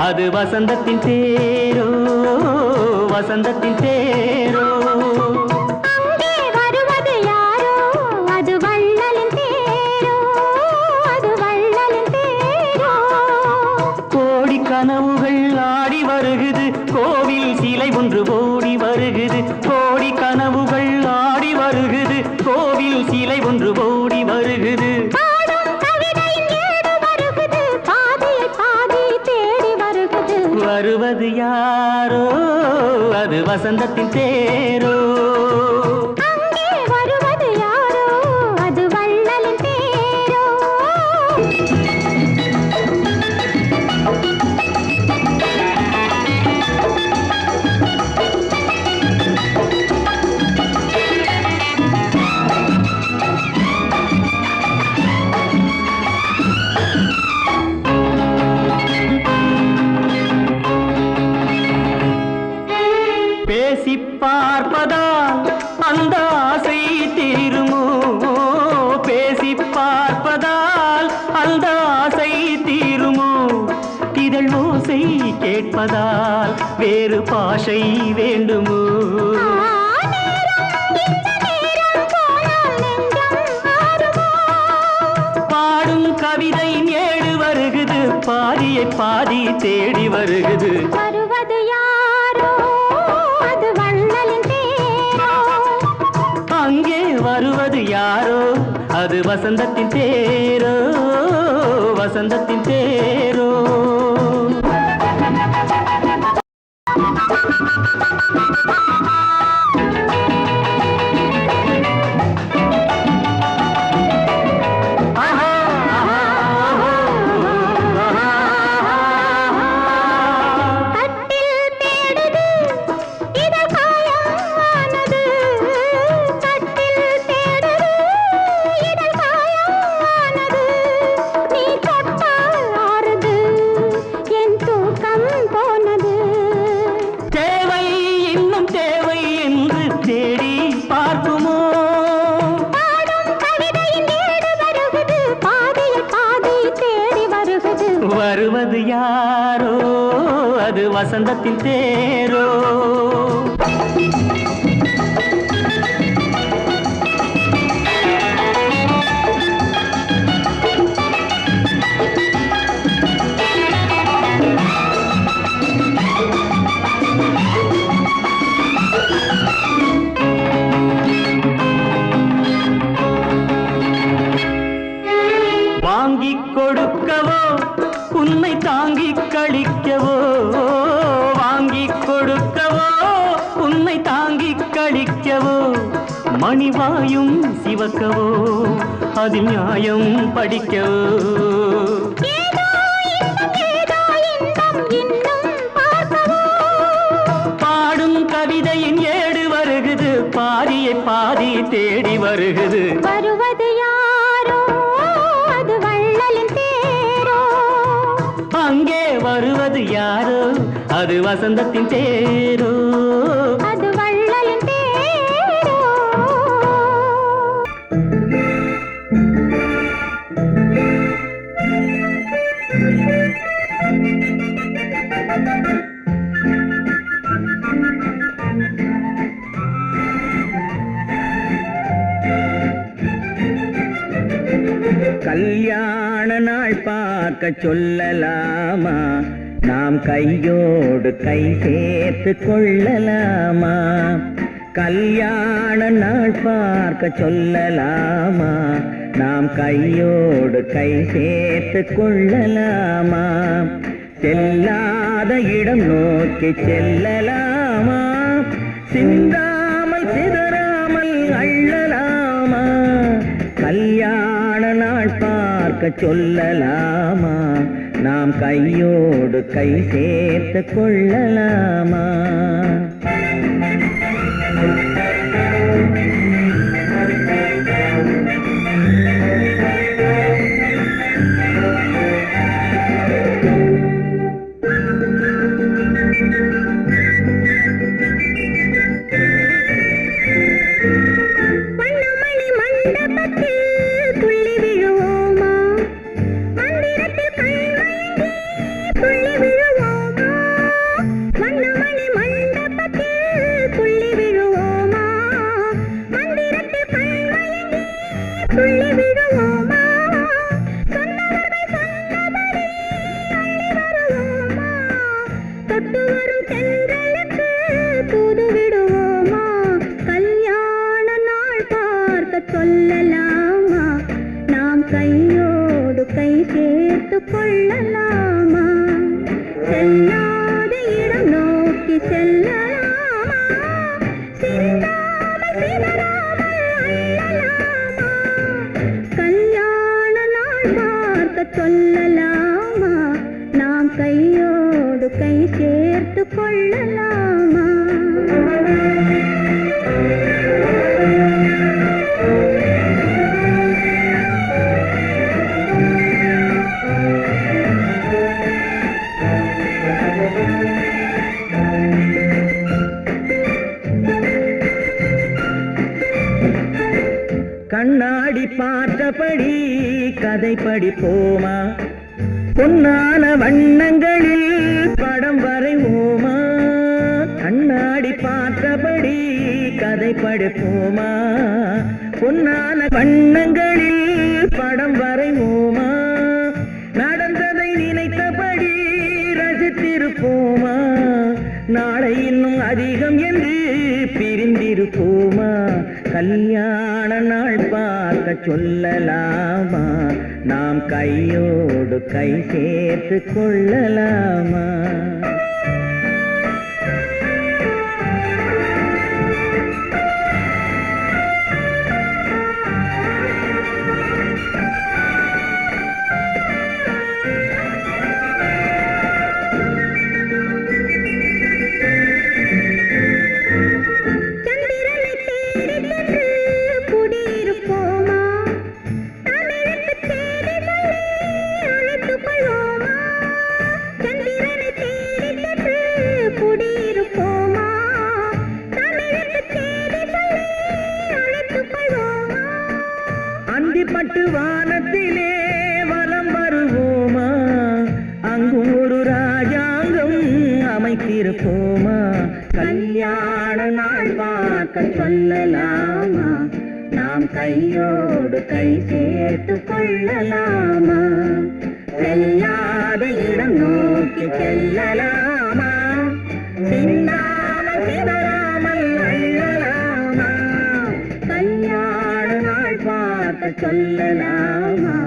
அது வசந்தத்தின் தேரோ வசந்தத்தின் தேரோ அங்கே வருவது யாரோ அது வள்ளலின் தேரோ அது வள்ளலின் தேரோ கோடி கனவுகள் ஆடி வருகுது கோவில் சிலை ஒன்று ஓடி வருகுது கோடி கனவுகள் ஆடி வருகுது கோவில் சிலை ஒன்று ஓடி வருகுது வருவது யாரோ அது வசந்தத்தின் தேரோ அங்கே வருவது யாரோ அது வள்ளலின் தேரோ பேசி பார்ப்பதால் அந்த ஆசை தீருமோ பேசி பார்ப்பதால் அந்த ஆசை தீருமோ இதழ் ஓசை கேட்பதால் வேறு பாஷை வேண்டுமோ பாடும் கவிதை ஏடு வருகுது பாதியை பாதி தேடி வருகுது வருவது யாரோ அது வள்ளலின் தேரோ அங்கே வருவது யாரோ அது வசந்தத்தின் தேரோ வசந்தத்தின் தேரோ வருவது யாரோ அது வசந்தத்தின் தேரோ வாங்கிக் கொடுக்கவோ உன்னை தாங்கிக் கழிக்கவோ வாங்கிக் கொடுக்கவோ உன்னை தாங்கிக் கழிக்கவோ மணிவாயும் சிவக்கவோ அதில் நியாயம் படிக்கவோ பாடும் கவிதையின் ஏடு வருகுது பாதியை பாதி தேடி வருகுது வருவது யாரோ அது வள்ளலின் தேரோ அங்கே வருவது யாரோ அது வசந்தத்தின் தேரோ அது வள்ளலின் தேரோ கல்யாண நாள் பார்க்க சொல்லலாமா நாம் கையோடு கை சேர்த்து கொள்ளலாமா கல்யாண நாள் பார்க்க சொல்லலாமா நாம் கையோடு கை சேர்த்து கொள்ளலாமா செல்லாத இடம் நோக்கி செல்லலாமா சிந்தாமல் சிதறாமல் அள்ள பார்க்க சொல்லலாமா? நாம் கையோடு கை சேர்த்து கொள்ளலாமா? சொல்லலாமா? நாம் கையோடு கை சேர்த்து கொள்ளலாமா? செல்லாத இடம் நோக்கி செல்லலாமா? சிந்தாமல் சிதறாமல் அள்ளலாமா? கல்யாண நாள் பார்க்க சொல்லலாமா? நாம் கையோடு கை சேர்த்து கொள்ளலாமா? கண்ணாடி பார்த்தபடி கதை படிப்போமா? பொன்னான வண்ணங்களில் படம் வரைவோமா? கண்ணாடி பார்த்தபடி கதை படிப்போமா? பொன்னான வண்ணங்களில் படம் வரைவோமா? நடந்ததை நினைத்தபடி ரசித்திருப்போமா? நாளை இன்னும் அதிகம் என்று பிரிந்திருப்போமா? கல்யாண நாள் பார்க்க சொல்லலாமா? நாம் கையோடு கை சேர்த்து கொள்ளலாமா? அந்திப்பட்டு வானத்திலே வலம் வருவோமா? அங்கும் ஒரு ராஜாங்கம் அமைத்திருப்போமா? கல்யாண நாள் பார்க்க சொல்லலாமா? நாம் கையோடு கை சேர்த்து கொள்ளலாமா? செல்லாத இடம் நோக்கி செல்லலாமா? சிந்தாமல் சிதறாமல் அள்ளலாமா? கல்யாண நாள் பார்க்க சொல்லலாமா?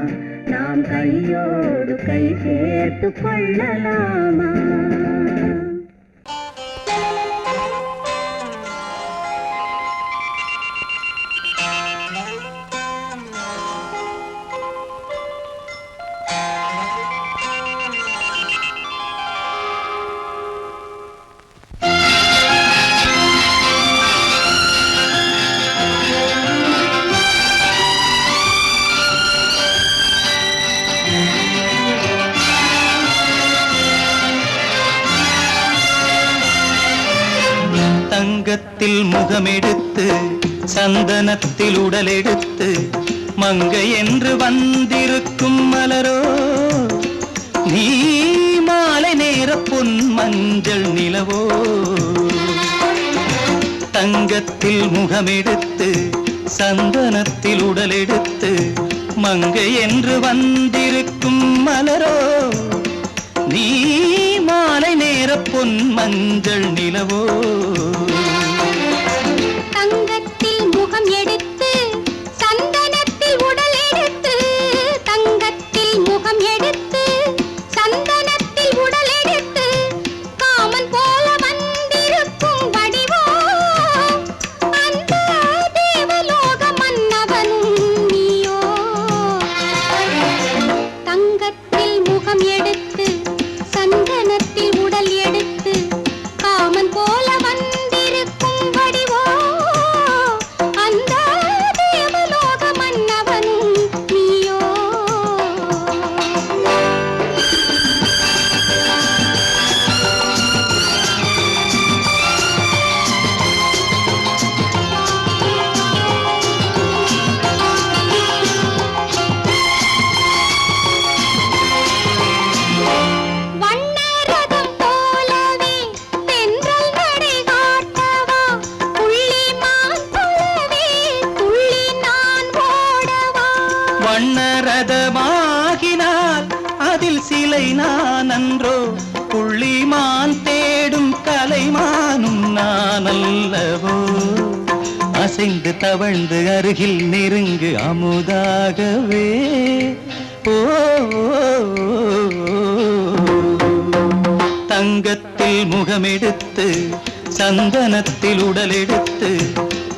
நாம் கையோடு கை சேர்த்து கொள்ளலாமா? தங்கத்தில் முகமெடுத்து சந்தனத்தில் உடலெடுத்து மங்கை என்று வந்திருக்கும் மலரோ நீ மாலை நேர பொன் மஞ்சள் நிலவோ. தங்கத்தில் முகமெடுத்து சந்தனத்தில் உடலெடுத்து மங்கை என்று வந்திருக்கும் மலரோ நீ மாலை நேர பொன் மஞ்சள் நிலவோ. தங்கத்தில் முகம் எடுத்து சந்தனத்தில் உடல் எடுத்து தங்கத்தில் முகம் எடுத்து சந்தனத்தில் உடல் எடுத்து காமன் போல வந்திருக்கும் வடிவோ அந்த தேவலோக மன்னவனும் நீயோ. வண்ணரதமாகினால் அதில் சிலை நான் அன்றோ, புள்ளிமான் தேடும் கலைமானும் நான் அல்லவோ. அசைந்து தவழ்ந்து அருகில் நெருங்கு அமுதாகவே. ஓ தங்கத்தில் முகமெடுத்து சந்தனத்தில் உடலெடுத்து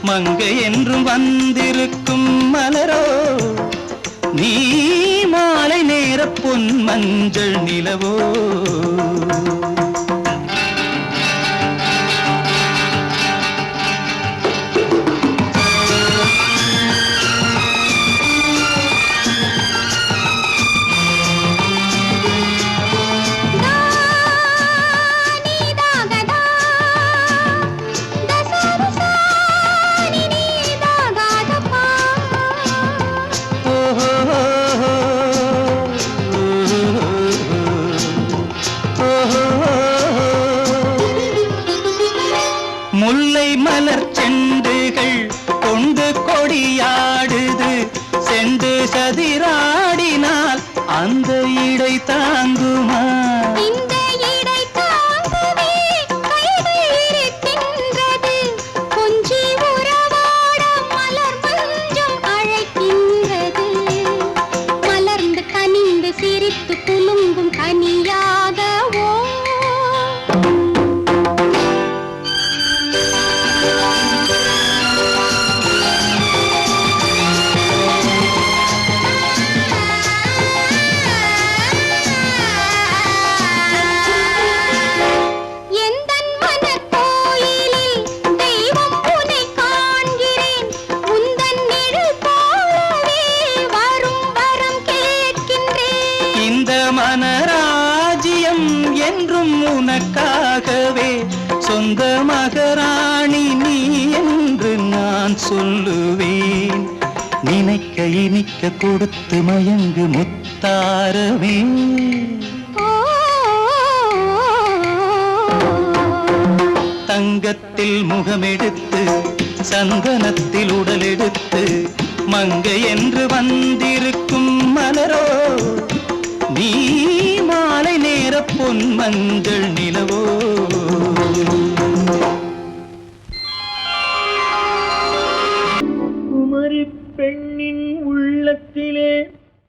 மங்கை என்றும் வந்திருக்கும் மலரோ, நீ மாலை நேர பொன் மஞ்சள் நிலவோ. முல்லை மலர் செண்டுகள் கொண்டு கொடியாடுது, செண்டு சதிராடினால் அந்த இடை தாங்குமா? இந்த இடை தாங்குவே கைகள் இருக்கின்றது, கொஞ்சி உறவாட மலர் மஞ்சம் அழைக்கின்றது. மலர்ந்து கனிந்து சிரித்து குலுங்கும் கனியாகவோ. மனராஜ்யம் என்றும் உனக்காகவே, சொந்த மகராணி நீ என்று நான் சொல்லுவேன். நினைக்க இனிக்க கொடுத்து மயங்கு முத்தாரவே. தங்கத்தில் முகமெடுத்து சந்தனத்தில் உடலெடுத்து மங்கை என்று வந்திருக்கும் மலரோ, நீ மாலை நேர பொன் மஞ்சள் நிலவோ. குமரி பெண்ணின் உள்ளத்திலே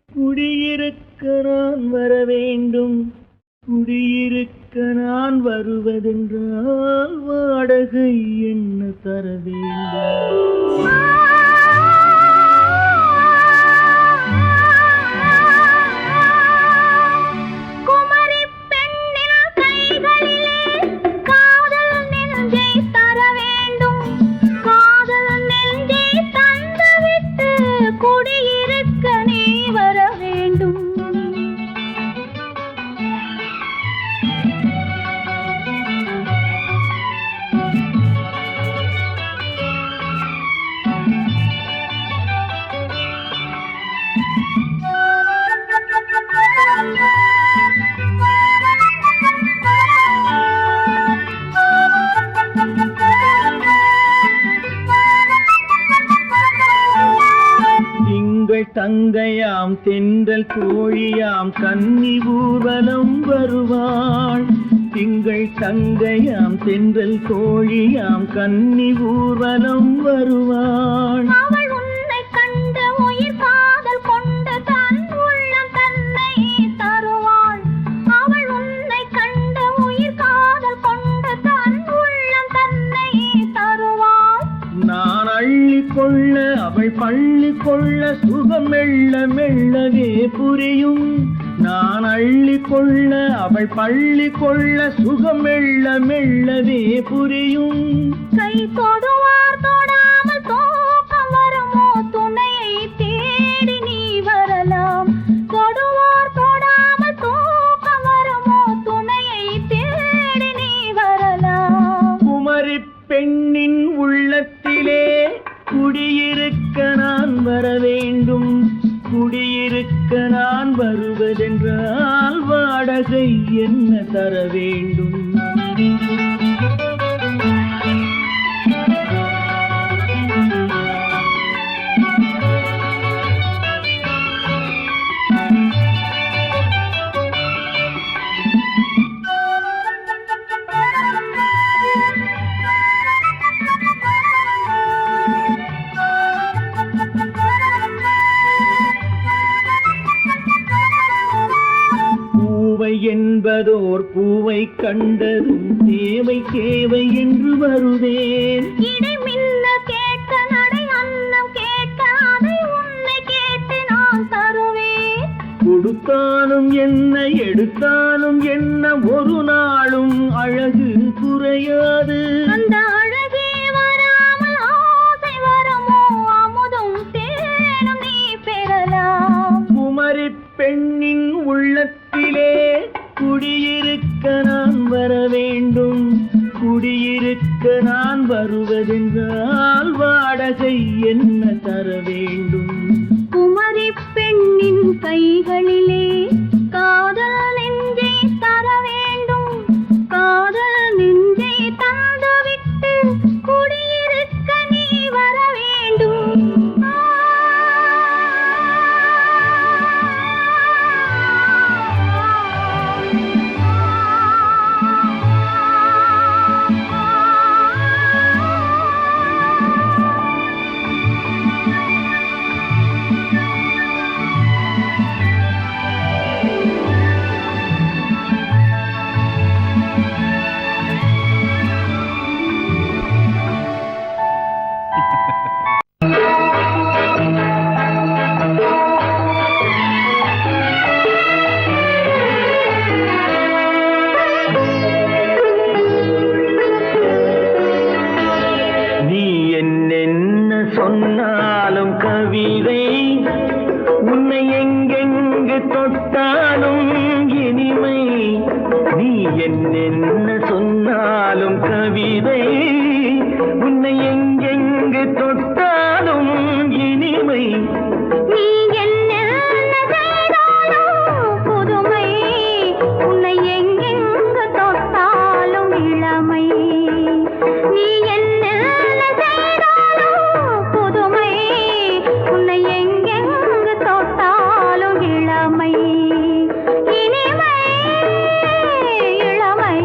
குடியிருக்க நான் வர வேண்டும். குடியிருக்க நான் வருவதென்றால் வாடகை என்ன தர வேண்டும்? தங்கையாம் தென்றல் தோழியாம் கன்னி ஊர்வலம் வருவாள். திங்கள் தங்கையாம் தென்றல் தோழியாம் கன்னி ஊர்வலம் வருவாள். அவள் உன்னை கண்ட உயிர் காதல் கொண்டு தன் உள்ளம் தன்னை தருவாள். அவள் உன்னை கண்ட உயிர் காதல் கொண்டு தன் உள்ளம் தன்னை தருவாள். நான் அள்ளி கொள்ள அவள் பள்ளி கொள்ள சுகம் மெல்ல மெல்லவே புரியும். நான் அள்ளி கொள்ள அவள் பள்ளி கொள்ள சுகம் மெல்ல மெல்லவே புரியும். கை தொடுவார் தொடாமல் தூக்கம் வருமோ, துணையை தேடி நீ வரலாம். தொடுவார் தொடாமல் தூக்கம் வருமோ, துணையை தேடி நீ வரலாம். குமரி பெண்ணின் உள்ளத்திலே குடியிருக்க நான் வர வேண்டும். குடியிருக்க நான் வருவதென்றால் வாடகை என்ன தர வேண்டும்? உன்னை கண்டதும் தேவை தேவை என்று வருவேன். இடை மின்ன கேட்க நடை அன்னம் கேட்க அதை உன்னை கேட்டு நான் தருவேன். கொடுத்தாலும் என்ன எடுத்தாலும் என்ன ஒரு நாளும் அழகு குறையாது. அந்த அழகே வராமல் ஆசை வரமோ அமுதும் தேனும் நீ பெறலாம். குமரி பெண்ணின் உள்ளத்திலே குடியிருக்க நான் வர வேண்டும். குடியிருக்க நான் வருவதென்றால் வாடகை என்ன தர வேண்டும்? குமரி பெண்ணின் கைகளிலே காதல் நெஞ்சை தர வேண்டும். காதல் நெஞ்சை தந்துவிட்டு குடியிருக்க நீ வர வேண்டும். நீ என்னென்ன சொன்னாலும் கவிதை, உன்னை எங்கெங்கு தொட்டாலும் இனிமை. நீ என்னென்ன சொன்னாலும் கவிதை, உன்னை எங்கெங்கு தொட்டாலும் இனிமை. நீ என்ன செய்தாலும் புதுமை, உன்னை எங்கெங்கு தொட்டாலும் இளமை. நீ என்ன செய்தாலும் புதுமை, உன்னை எங்கெங்கு தொட்டாலும் இளமை. இனிமை இளமை.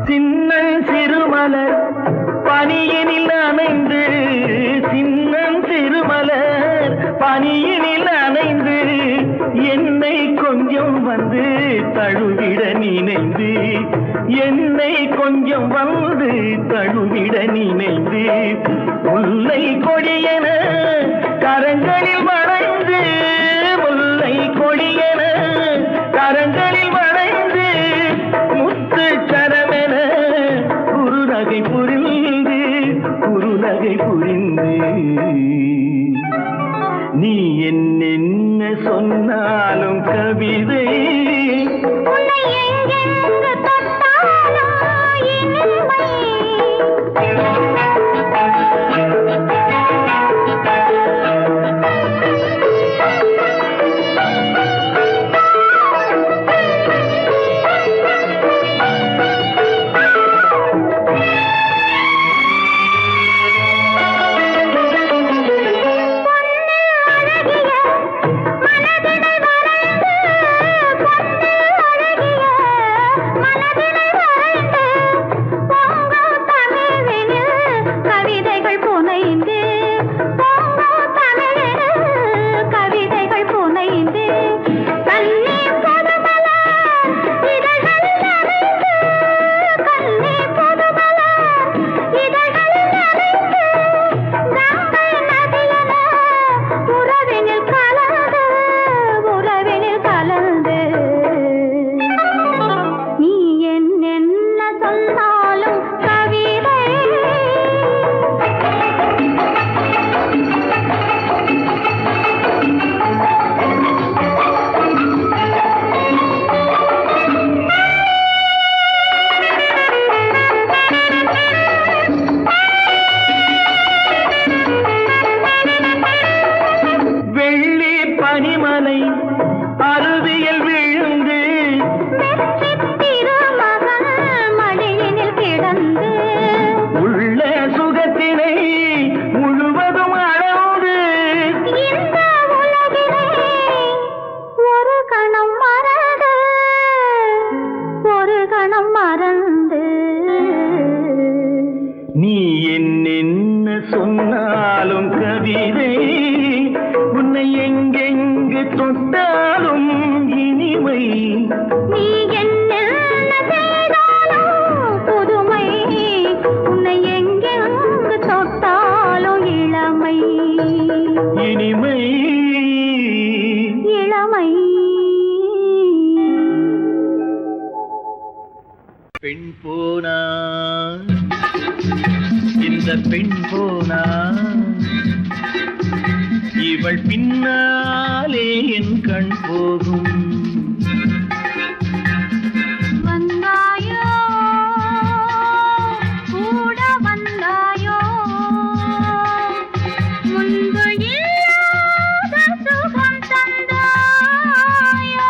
சின்னன் சிறுமலர் பனியினில் அணைந்து, சின்னன் சிறுமலர் பனியினில் அணைந்து, என்னை கொஞ்சம் வந்து தழுவிட நினைந்து, என்னை கொஞ்சம் வந்து தழுவிட நினைந்து, முல்லை கொடியென கரங்களில் வளைந்து, முல்லை கொடியென கரங்களில் வளைந்து, முத்து சரமென குறுநகை புரிந்து, குறுநகை புரிந்து. நீ என்னென்ன சொன்னாலும் கவிதை, உன்னை எங்கெங்கு தொட்டாலும் இனிமை. பொன்னு அழகிய மனதினை வரைந்து பெண் போனா இந்த பெண் போனா இவள் பின்னாலே என் கண் போகும். வந்தாயோ கூட வந்தாயோ முன்பு இல்லாத சுகம் தந்தாயோ.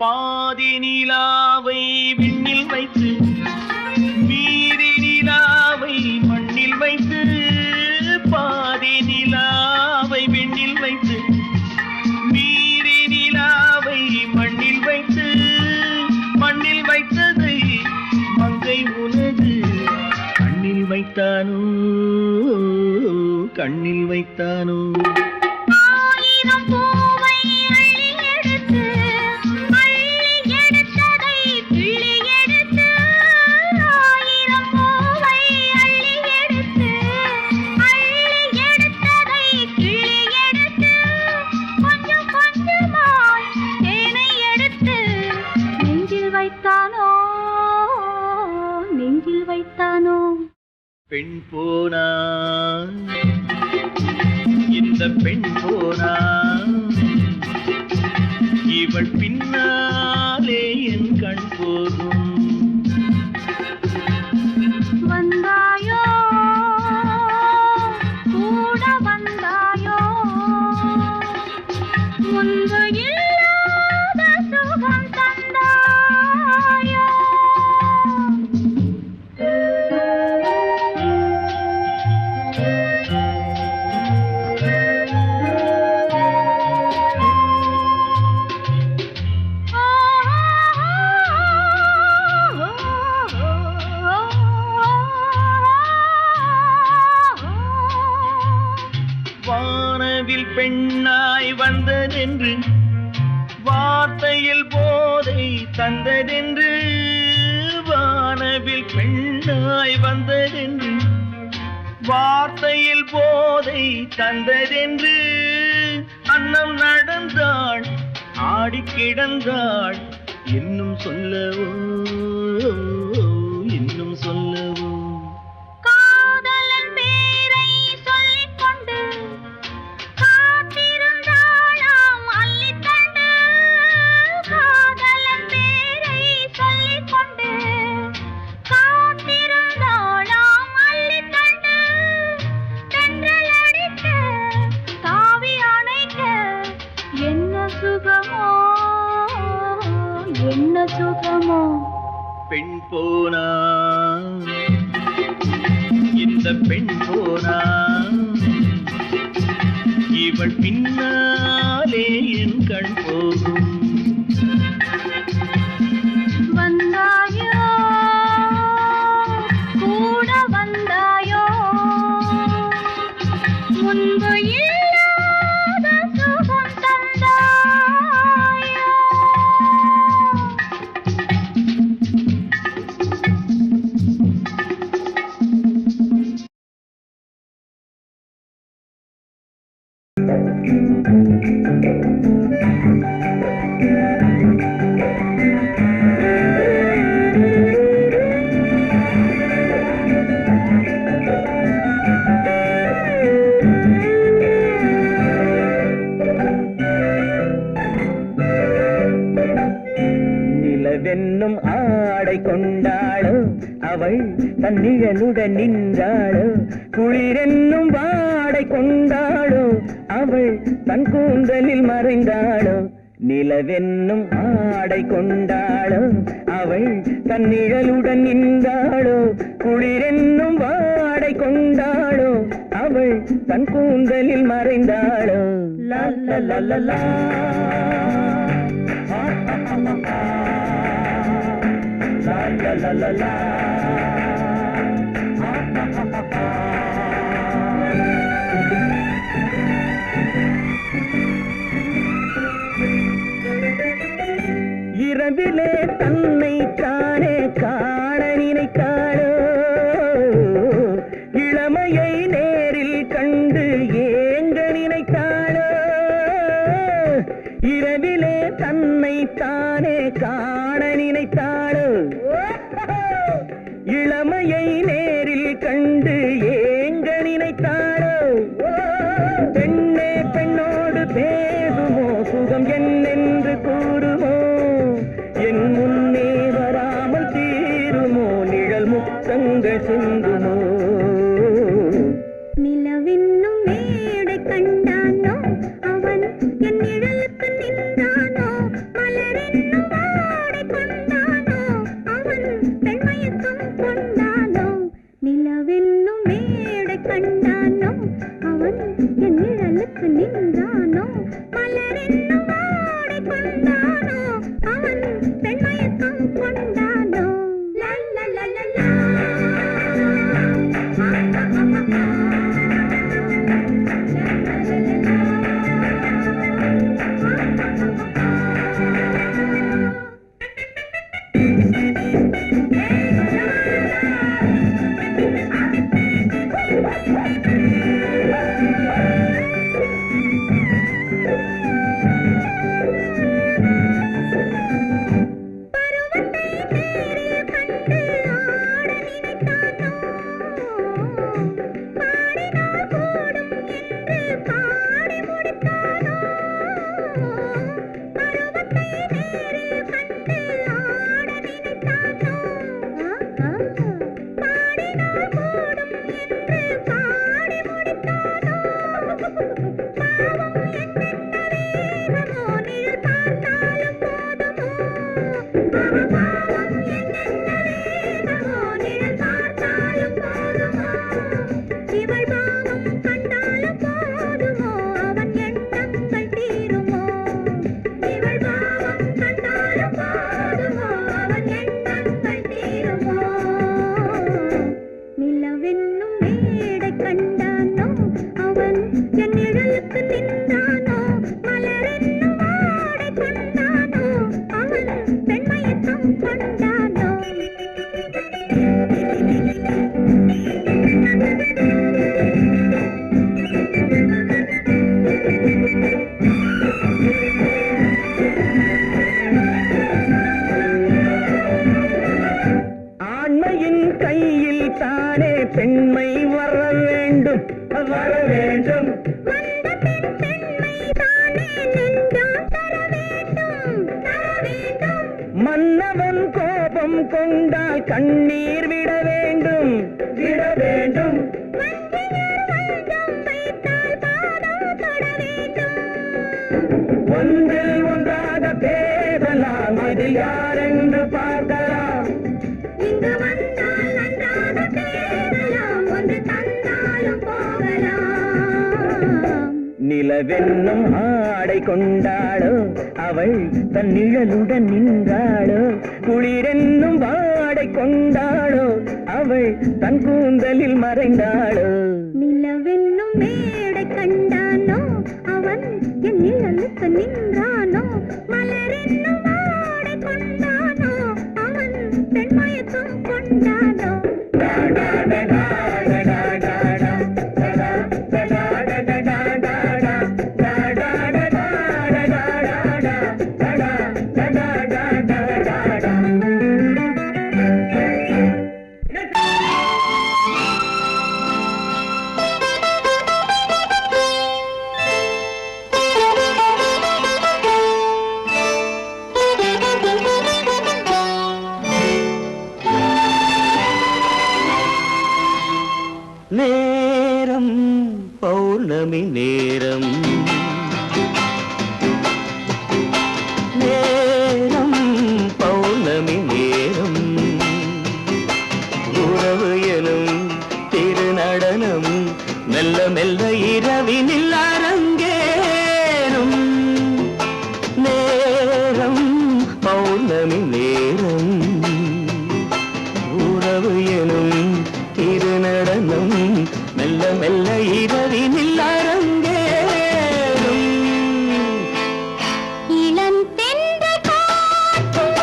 பாதி நிலாவை விண்ணில் வைத்து மீதி நிலாவை மண்ணில் வைத்து, பாதி நிலாவை விண்ணில் வைத்து மீதி நிலாவை மண்ணில் வைத்து, மண்ணில் வைத்ததை மங்கை உனது கண்ணில் வைத்தானோ, கண்ணில் வைத்தானோ. ஆயிரம் பூவை அள்ளி எடுத்து எடுத்ததை கிள்ளி எடுத்து, ஆயிரம் பூவை அள்ளி எடுத்து எடுத்ததை கிள்ளி எடுத்து, கொஞ்சம் கொஞ்சமாய் தேனை எடுத்து நெஞ்சில் வைத்தானோ, நெஞ்சில் வைத்தானோ. பெண் போனா இந்த பெண் போனா இவள் பின்னாலே என் கண் போகும். வந்தாயோ கூட வந்தாயோ முன்பு இல்லாத சுகம் தந்தாயோ. வானவில் பெண்ணாய் வந்ததென்று வார்த்தையில் போதை தந்ததென்று, வானவில் பெண்ணாய் வந்ததென்று வார்த்தையில் போதை தந்ததென்று, அன்னம் நடந்தாள் ஆடி கிடந்தாள் இன்னும் சொல்லவோ, இன்னும் சொல்லவோ. காதலன் பேரை சொல்லிக் கொண்டு காத்திருந்தாளாம் அள்ளித்தண்டு, காதலன் பேரை சொல்லிக் கொண்டு காத்திருந்தாளாம் அள்ளித்தண்டு, தென்றல் அடிக்க தாவி அணைக்க என்ன சுகமோ, என்ன சுகமோ. பெண் போனா இந்த பெண் போனா இவள் பின்னாலே என் கண் போகும். வந்தாயோ கூட வந்தாயோ முன்பு இல்லாத சுகம் தந்தாயோ. நிலவென்னும் ஆடை கொண்டாளோ அவள் தன்னிழலுடன் நின்றாளோ, குளிரென்னும் வாடை கொண்டாளோ அவள் தன் கூந்தலில் மறைந்தாளோ. நிலவென்னும் ஆடை கொண்டாளோ அவள் தன்னிழலுடன் நின்றாளோ, குளிரென்னும் வாடை கொண்டாளோ அவள் தன் கூந்தலில் மறைந்தாளோ. லா லா லா லா லா la la la la இரவிலே தன்னை தானே காண நினைத்தாளோ இளமையை நேரில் கண்டு ஏங்க நினைத்தாளோ இரவிலே தன்னை தானே காண நினைத்தாளோ இளமையை நேரில் கண்டு ஏங்க நினைத்தாளோ பெண்ணே பெண்ணோடு பேசுமோ சுகம் என்னென்று கூறுமோ என் முன்னே வராமல் தீருமோ நிழல் முத்தங்கள் சிந்துமோ நிலவென்னும் மேடை கண்டானோ அவன் என் நிழலுக்கு நின்றானோ மலரென்னும் வாடை கொண்டானோ அவன் பெண்மயக்கம் கொண்டானோ நிலவென்னும் மேடை கண்டானோ அவன் என் நிழலுக்கு நின்றானோ மலரென்னும் வாடை கொண்டானோ அவன் பெண்மயக்கம் கொண்டானோ லா லா லா லா லா பெண்மை வர வேண்டும் வர வேண்டும் மன்னவன் கோபம் கொண்டால் கண்ணீர் விட வேண்டும் விட வேண்டும் ஒன்றில் ஒன்றாக பேசலாம் அது யாரென்று பார்க்கலாம் இங்கு வந்தால் நன்றாக பேசலாம் ஒன்று தந்தாலும் போகலாம் நிலவென்னும் ஆடை கொண்டாளோ அவள் தன் நிழலுடன் நின்றாளோ குளிரென்னும் வாடை கொண்டாளோ அவள் தன் கூந்தலில் மறைந்தாளோ நிலவென்னும் மேடை கண்டானோ அவன் என் நிழலுக்கு நின்றானோ மலரென்னும் வாடை கொண்டானோ அவன் பெண்மயக்கம் கொண்டானோ நேரம் பௌர்ணமி நேரம் நேரம் பௌர்ணமி நேரம் உறவு எனும் திருநடனம் மெல்ல மெல்ல இரவினில் அரங்கேறும் நேரம் பௌர்ணமி நேரம் உறவு எனும் திருநடனம் மெல்ல மெல்ல இரவினில் அரங்கேறும் இளம் தென்றல் காற்றும்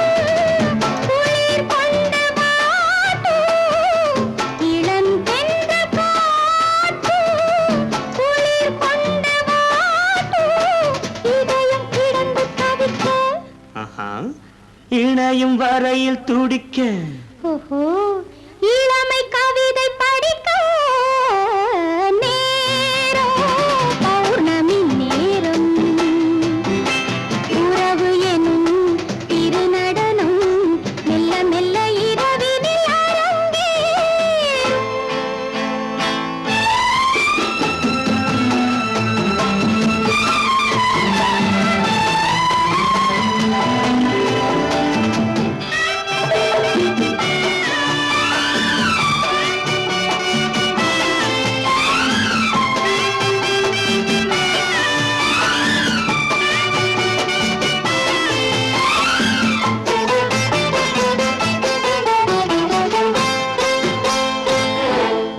நினையும் வரையில் துடிக்க ஓஹோ இளமை கவிதை படிக்க நேரம் பௌர்ணமி நேரம் உறவு எனும் திருநடனம் மெல்ல மெல்ல இரவினில் அரங்கேறும்.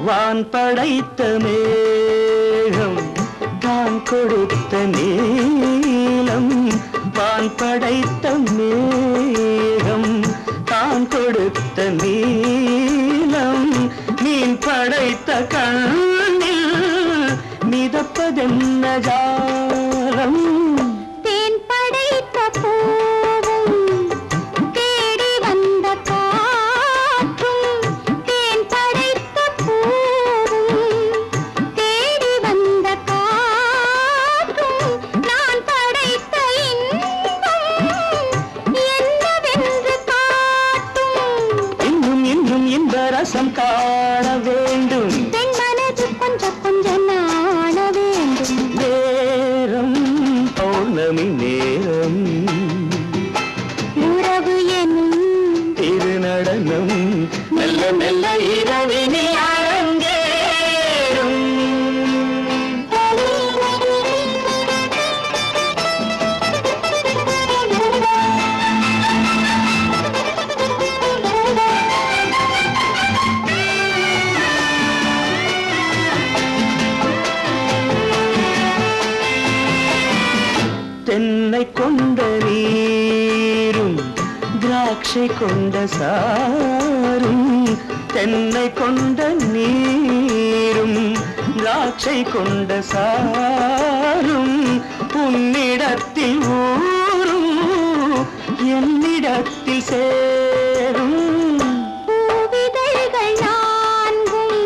வான் படைத்த மேகம் தான் கொடுத்த நீலம் வான் படைத்த மேகம் தான் கொடுத்த நீலம் மீன் படைத்த கண்ணில் மிதப்பதென்ன ஜாலம் தேன் படைத்த பூவும் தேடி வந்த காற்றும் தேன் படைத்த பூவும் தேடி வந்த காற்றும் நான் படைத்த இன்பம் என்னவென்று காட்டும். இன்னும் இன்னும் இந்த ரசம் காண வேண்டும் பெண் மனது கொஞ்சம் கொஞ்சம் நாண வேண்டும். நேரம் பௌர்ணமி நேரம் உறவு எனும் திருநடனம் மெல்ல மெல்ல இரவினில் அரங்கேறும். தென்னை கொண்ட நீரும் திராட்சை கொண்ட சாரும் தென்னை கொண்ட நீரும் திராட்சை கொண்ட சாரும் உன்னிடத்தில் ஊரும் என்னிடத்தில் சேரும் பூவிதழ்கள் நான்கும்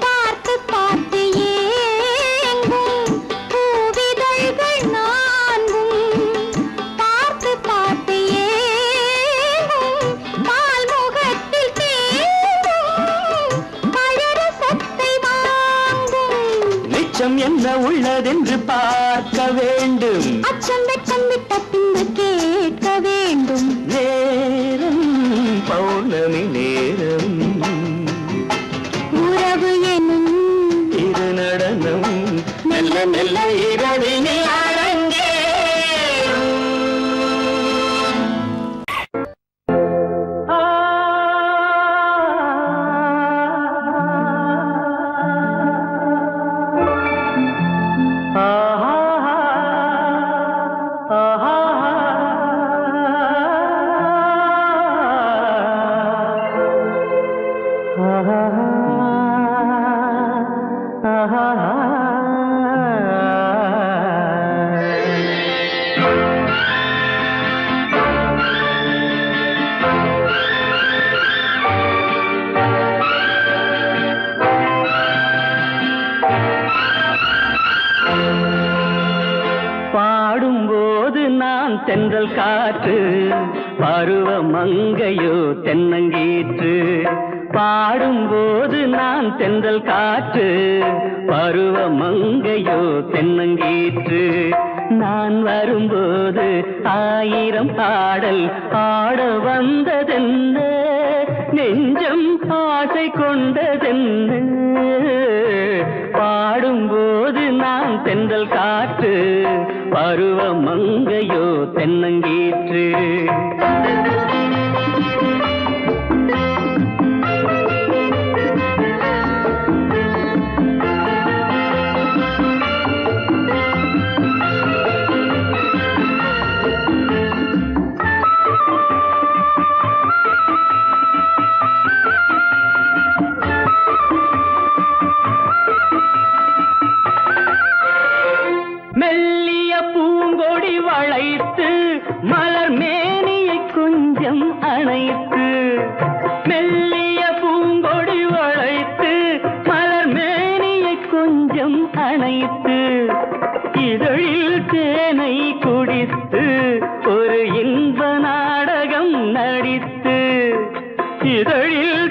பார்த்து பார்த்து ஏங்கும். பூவிதழ்கள் நான்கும் பார்த்து பார்த்து ஏங்கும். பால்முகத்தில் தேங்கும் பழரசத்தை வாங்கும். நிச்சம் என்ன உள்ளதென்று பார்க்க வேண்டும் அச்சம் வெட்கம் விட்ட பின்பு கேட்க வேண்டும். நேரம் பௌர்ணமி நேரம் உறவு எனும் திருநடனம் மெல்ல மெல்ல இரவினில் அரங்கேறும். ஆ, ஆஹா, பாடும்போது நான் தென்றல் காற்று பருவ மங்கையோ தென்னங்கீற்று பாடும்போது நான் தென்றல் காற்று பருவ மங்கையோ தென்னங்கீற்று நான் வரும்போது ஆயிரம் பாடல் ஆட வந்ததென்ன நெஞ்சம் ஆசை கொண்டதென்ன பாடும்போது நான் தென்றல் காற்று பருவ மங்கையோ தென்னங்கீற்று மெல்லிய பூங்கொடி வளைத்து மலர் மேனியை கொஞ்ச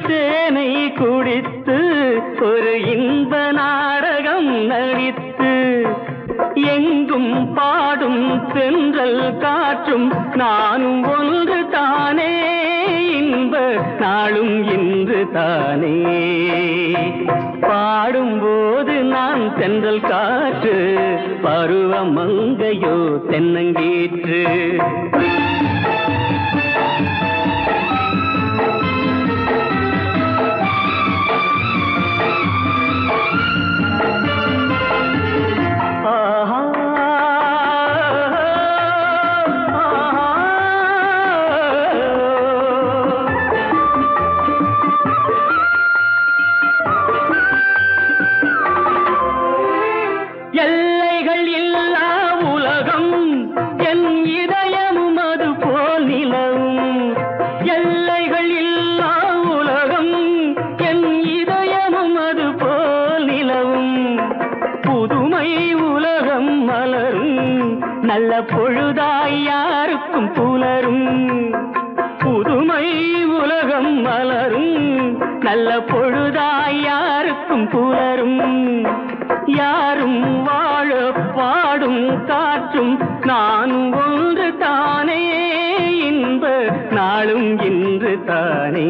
தேனை குடித்து ஒரு இன்ப நாடகம் நடித்து எங்கும் பாடும் தென்றல் காற்றும் நானும் ஒன்று தானே இன்ப நாளும் இன்று தானே பாடும்போது நான் தென்றல் காற்று பருவ மங்கையோ தென்னங்கீற்று எல்லைகள் இல்லா உலகம் என் இதயமும் அது போல் நிலவும் எல்லைகள் இல்லா உலகம் என் இதயமும் அது போல் நிலவும் புதுமை உலகம் மலரும் நல்ல பொழுதாய் யாருக்கும் புலரும் புதுமை உலகம் மலரும் நல்ல பொழுதாய் யாருக்கும் புலரும் யாரும் வாழ பாடும் காற்றும் நானும் ஒன்று தானே இன்ப நாளும் இன்று தானே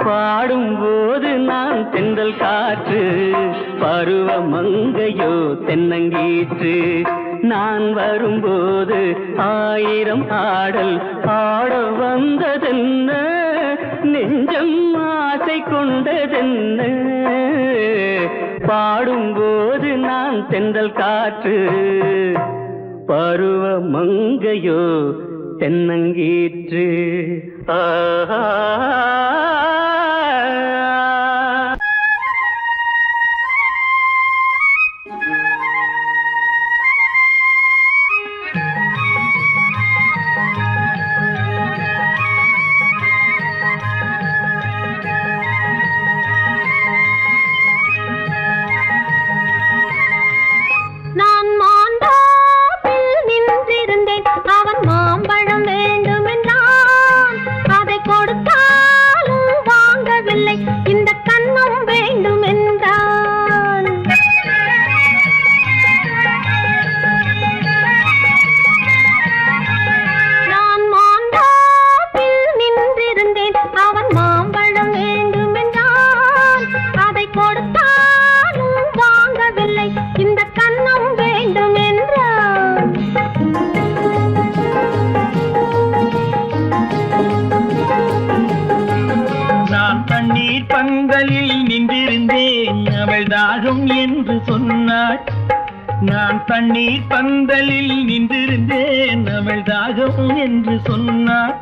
பாடும்போது நான் தென்றல் காற்று பருவ மங்கையோ தென்னங்கீற்று நான் வரும்போது ஆயிரம் ஆடல் ஆட வந்ததென்ன நெஞ்சம் ஆசை கொண்டதென்ன பாடும்போது நான் தென்றல் காற்று பருவ மங்கையோ தென்னங்கீற்று ஆஹா நான் மாண்டாப்பில் நின்றிருந்தேன் அவன் மாம்பழம் வேண்டுமென்றான் அதை கொடுத்தாலும் வாங்கவில்லை இந்த கன்னம் வேண்டும் என்றான் நான் மாண்டாப்பில் நின்றிருந்தேன் அவன் மாம்பழம் வேண்டுமென்றான் அதை கொடுத்தாலும் வாங்கவில்லை இந்த கன்னம் வேண்டும் என்றான் நான் தண்ணீர் பந்தலில் நின்றிருந்தேன் அவள் தாகம் என்று சொன்னாள் நான் தண்ணீர் பந்தலில் நின்றிருந்தேன் அவள் தாகம் என்று சொன்னாள்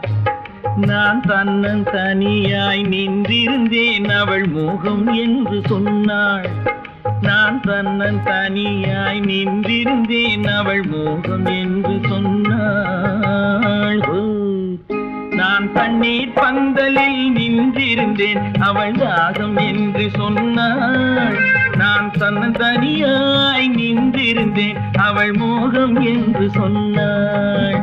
நான் தன்னன் தனியாய் நின்றிருந்தேன் அவள் மோகம் என்று சொன்னாள் நான் தன்னன் தனியாய் நின்றிருந்தேன் அவள் மோகம் என்று சொன்னாள் நான் தண்ணீர் பந்தலில் நின்றிருந்தேன் அவள் தாகம் என்று சொன்னாள் நான் தன்னன் தனியாய் நின்றிருந்தேன் அவள் மோகம் என்று சொன்னாள்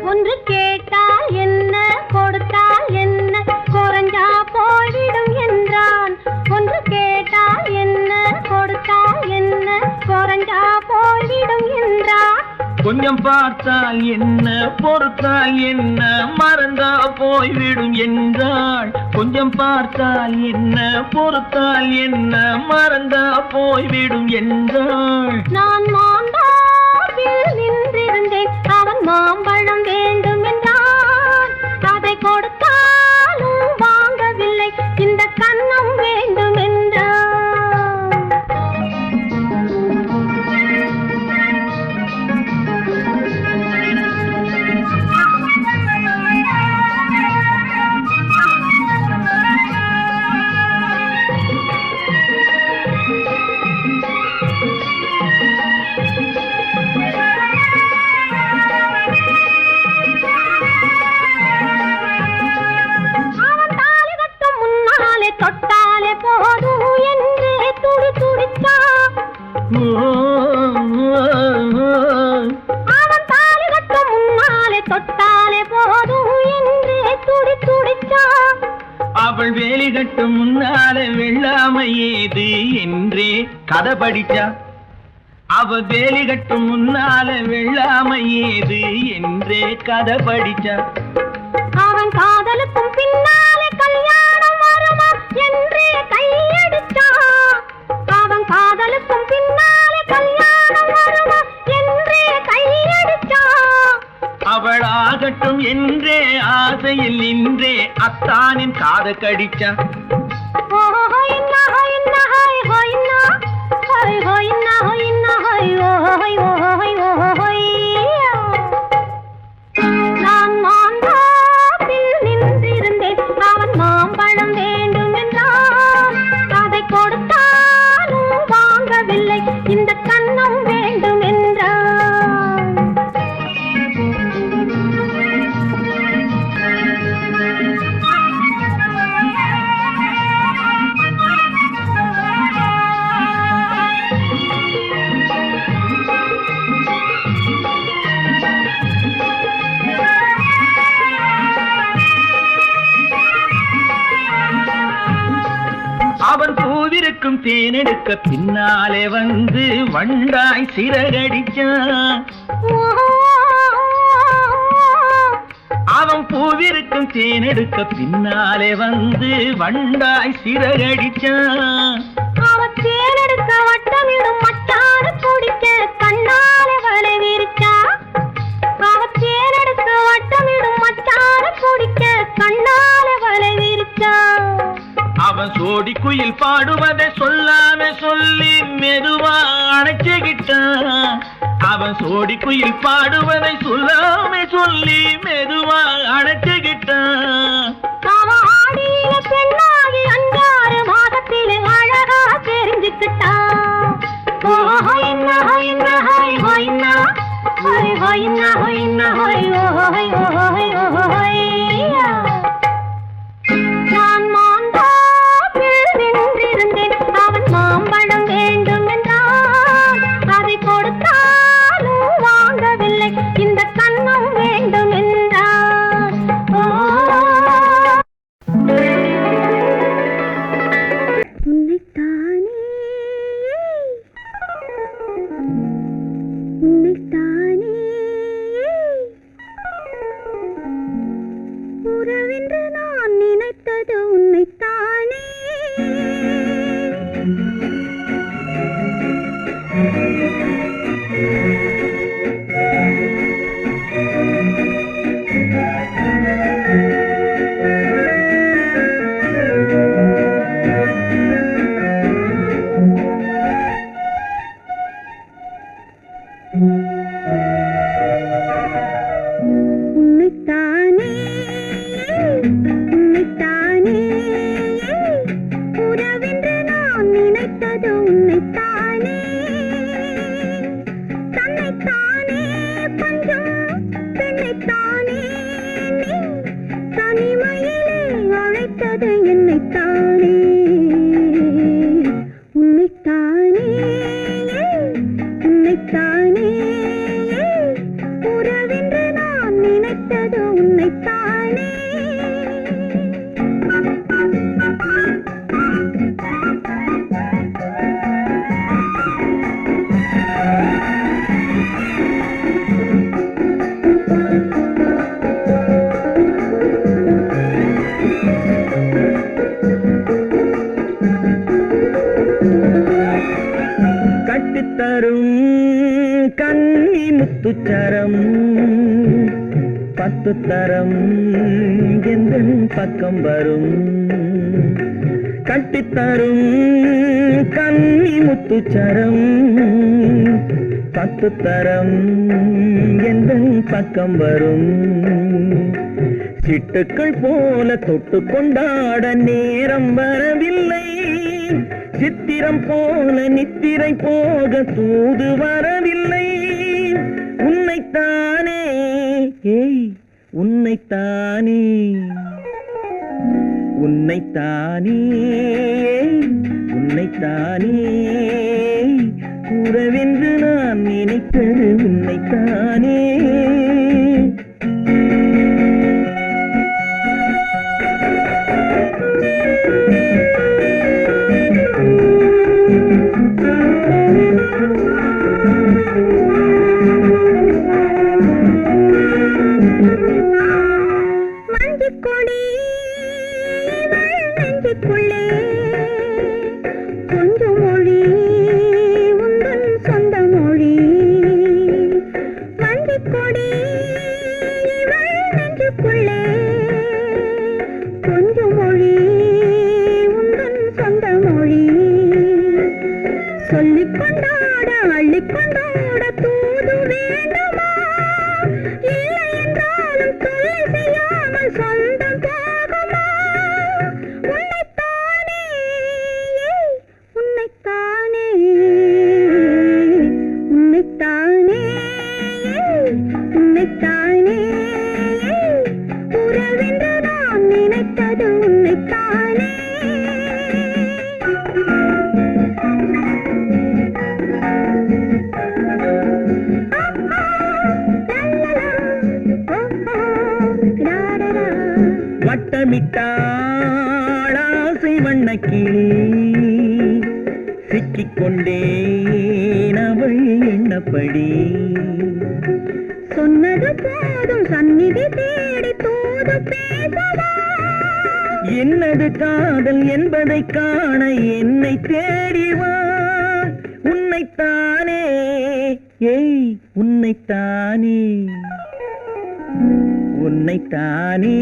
ஒன்று கேட்டால் என்ன கொடுத்தால் என்ன குறைஞ்சா போய்விடும் என்றான் ஒன்று கேட்டால் என்ன கொடுத்தால் என்ன குறைஞ்சா போய்விடும் என்றான் கொஞ்சம் பார்த்தால் என்ன பொறுத்தால் என்ன மறந்தா போய்விடும் என்றாள் கொஞ்சம் பார்த்தால் என்ன பொறுத்தால் என்ன மறந்தா போய்விடும் என்றாள் நான் மாண்டாப்பில் நின்றிருந்தேன் அவன் மாம்பழம் வேண்டும் என்றான் அதை கொடுத்தாலும் வாங்கவில்லை இந்த கன்னம் வேண்டும் என்றான் அவன் தாலி கட்டும் முன்னாலே தொட்டாலே போதும் என்று துடி துடிச்சா அவன் தாலி கட்டும் முன்னாலே தொட்டாலே போதும் என்று துடி துடிச்சா அவள் வேலி கட்டும் முன்னாலே வெள்ளாமை ஏது என்றே கதை படிச்சா அவ வேலி கட்டும் முன்னாலே வெள்ளாமை ஏது என்றே கதை படிச்சா அவன் காதலுக்கும் பின்னாலே கல்யாணம் வருமா என்றே கையடிச்சா அவன் காதலுக்கும் பின்னாலே கல்யாணம் வருமா என்றே கையடிச்சா அவள் ஆகட்டும் என்றே ஆசையில் நின்றே அத்தானின் காத கடிச்சா நான் மாந்தாப்பில் நின்றிருந்தேன் அவன் மாம்பழம் வேண்டும் என்றான் அதை கொடுத்தாலும் வாங்கவில்லை இந்த கண்ணம் வேண்டும் என்றான் அவன் பூவிருக்கும் தேனெடுக்க பின்னாலே வந்து வண்டாய் சிறகடிச்சான் அவன் பூவிருக்கும் தேனெடுக்க பின்னாலே வந்து வண்டாய் சிறகடிச்சான் அவன் தேனெடுக்க வட்டமிடும் மச்சான குடிக்க கண்ணாலே வலை விரிச்சா அவன் தேனெடுக்க வட்டமிடும் மச்சான குடிக்க கண்ணாலே வலை விரிச்சா அவன் சோடி குயில் பாடுவதை சொல்லாம சொல்லி மெதுவா அணைச்சுக்கிட்டான் அவன் சோடி குயில் பாடுவதை சொல்லாம சொல்லி மெதுவா அணைச்சுக்கிட்டான் அவன் ஆடியில பெண்ணாகி 5-6 மாதத்திலே அழகா தெரிஞ்சுக்கிட்டா நான் மாந்தாப்பில் நின்றிருந்தேன் அவன் மாம்பழம் வேண்டும் என்றான் அதை கொடுத்தாலும் வாங்கவில்லை இந்த கண்ணம் வேண்டும் என்றான் உன்னைத்தானே உறவென்று நான் நினைத்தது உன்னைத்தானே உன்னைத்தானே உன்னைத்தானே உறவென்று நான் நினைத்தது உன்னைத்தானே தன்னைத்தானே பஞ்சம் பெண்ணைத்தானே நீ தனிமையிலே அழைத்தது என்னைத்தானே உன்னைத்தானே உன்னைத்தானே உறவென்று நான் நினைத்தது உன்னைத்தானே கட்டித்தரும் கண்ணி முத்துச்சரம் 10 தரம் எந்தன் பக்கம் வரும் கட்டித்தரும் கண்ணி முத்துச்சரம் 10 தரம் எந்தன் பக்கம் வரும் சிட்டுக்கள் போல தொட்டு கொண்டாட நேரம் வரவில்லை சித்திரம் போல நித்திரை போக தூது வரவில்லை உன்னைத்தானே ஏய் உன்னைத்தானே உன்னைத்தானே உன்னைத்தானே உறவென்று நான் நினைத்தது உன்னைத்தானே. மஞ்சக்கொடி நெஞ்சுக்குள்ளே கொஞ்சம் மொழி உந்தன் சொந்த மொழி. மஞ்சக்கொடி நெஞ்சுக்குள்ளே கொஞ்சம் மொழி உந்தன் சொந்த மொழி. சொல்லிக் கொண்டாட அள்ளிக் கொண்டாட தூது வேண்டுமா? இல்லை என்றாலும் தொல்லை செய்யாமல் சொந்தம் போகுமா? உன்னைத்தானே உன்னைத்தானே உன்னைத்தானே உன்னைத்தானே உறவென்று நான் நினைத்தது உன்னைத்தானே. வட்டமிட்டாள் ஆசை வண்ணக்கிளி சிக்கிக்கொண்டேன் அவள் எண்ணப்படி. சொன்னது போதும் சந்நிதி தேடி தூது பேசவா? என்னது காதல் என்பதை காண என்னை தேடிவா. உன்னைத்தானே ஏய் உன்னைத்தானே உன்னைத்தானே